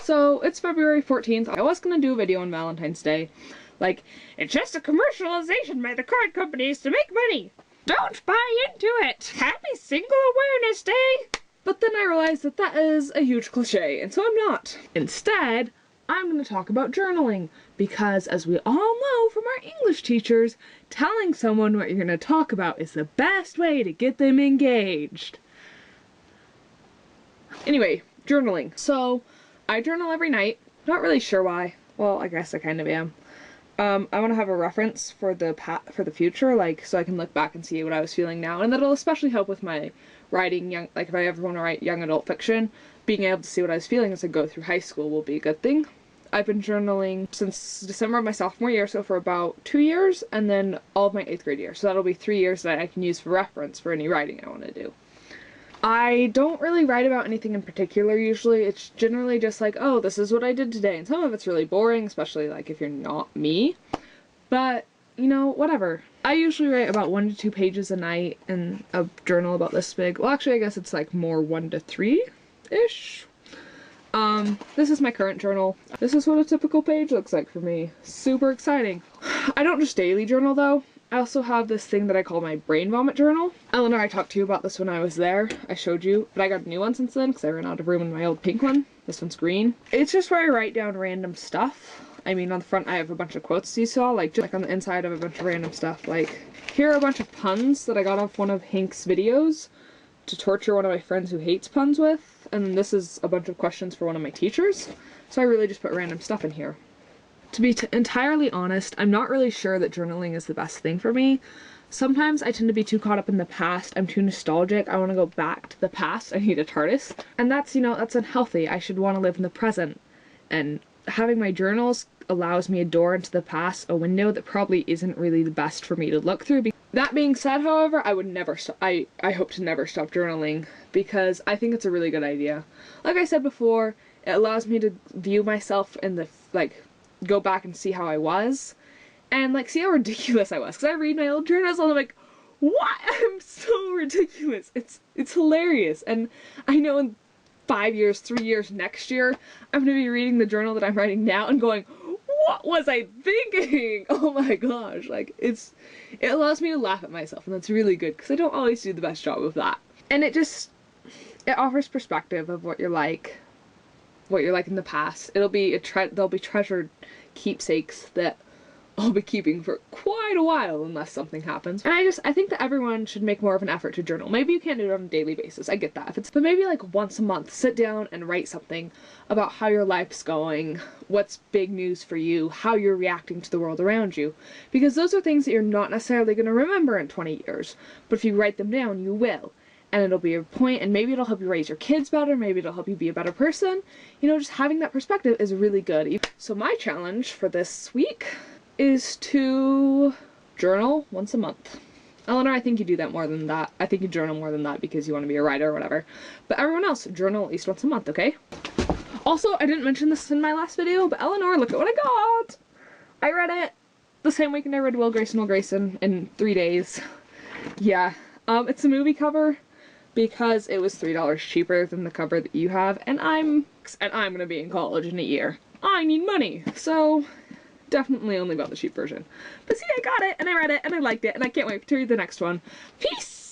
So it's February 14th. I was gonna do a video on Valentine's Day. Like, it's just a commercialization by the card companies to make money. Don't buy into it. Happy Single Awareness Day. But then I realized that that is a huge cliche, and so I'm not. Instead, I'm going to talk about journaling, because as we all know from our English teachers, telling someone what you're going to talk about is the best way to get them engaged. Anyway, journaling. So, I journal every night. Not really sure why. Well, I guess I kind of am. I want to have a reference for the future, like, so I can look back and see what I was feeling now, and that'll especially help with my writing like, if I ever want to write young adult fiction, being able to see what I was feeling as I go through high school will be a good thing. I've been journaling since December of my sophomore year, so for about 2 years, and then all of my 8th grade year, so that'll be 3 years that I can use for reference for any writing I want to do. I don't really write about anything in particular usually. It's generally just like, oh, this is what I did today, and some of it's really boring, especially like if you're not me, but you know, whatever. I usually write about 1 to 2 pages a night in a journal about this big. Well, actually I guess it's like more 1 to 3-ish. This is my current journal. This is what a typical page looks like for me. Super exciting. I don't just daily journal though. I also have this thing that I call my brain vomit journal. Eleanor, I talked to you about this when I was there. I showed you, but I got a new one since then because I ran out of room in my old pink one. This one's green. It's just where I write down random stuff. I mean, on the front I have a bunch of quotes you saw, like, just like on the inside I have a bunch of random stuff. Like, here are a bunch of puns that I got off one of Hank's videos to torture one of my friends who hates puns with, and this is a bunch of questions for one of my teachers. So I really just put random stuff in here. To be entirely honest, I'm not really sure that journaling is the best thing for me. Sometimes I tend to be too caught up in the past. I'm too nostalgic. I want to go back to the past. I need a TARDIS. And that's, you know, that's unhealthy. I should want to live in the present. And having my journals allows me a door into the past, a window that probably isn't really the best for me to look through. That being said, however, I would never stop. I hope to never stop journaling because I think it's a really good idea. Like I said before, it allows me to view myself in the, like, go back and see how I was, and like see how ridiculous I was, because I read my old journals and I'm like, what? I'm so ridiculous. It's hilarious, and I know in 5 years, 3 years, next year, I'm gonna be reading the journal that I'm writing now and going, what was I thinking? Oh my gosh, like, it allows me to laugh at myself, and that's really good, because I don't always do the best job of that. And it offers perspective of what you're like in the past. There'll be treasured keepsakes that I'll be keeping for quite a while unless something happens. And I think that everyone should make more of an effort to journal. Maybe you can't do it on a daily basis, I get that. But maybe like once a month, sit down and write something about how your life's going, what's big news for you, how you're reacting to the world around you. Because those are things that you're not necessarily going to remember in 20 years, but if you write them down, you will. And it'll be a point, and maybe it'll help you raise your kids better, maybe it'll help you be a better person. You know, just having that perspective is really good. So my challenge for this week is to journal once a month. Eleanor, I think you do that more than that. I think you journal more than that because you want to be a writer or whatever. But everyone else, journal at least once a month, okay? Also, I didn't mention this in my last video, but Eleanor, look at what I got! I read it the same weekend I read Will Grayson in 3 days. Yeah. It's a movie cover, because it was $3 cheaper than the cover that you have, and I'm gonna be in college in a year. I need money, so definitely only bought the cheap version. But see, I got it, and I read it, and I liked it, and I can't wait to read the next one. Peace!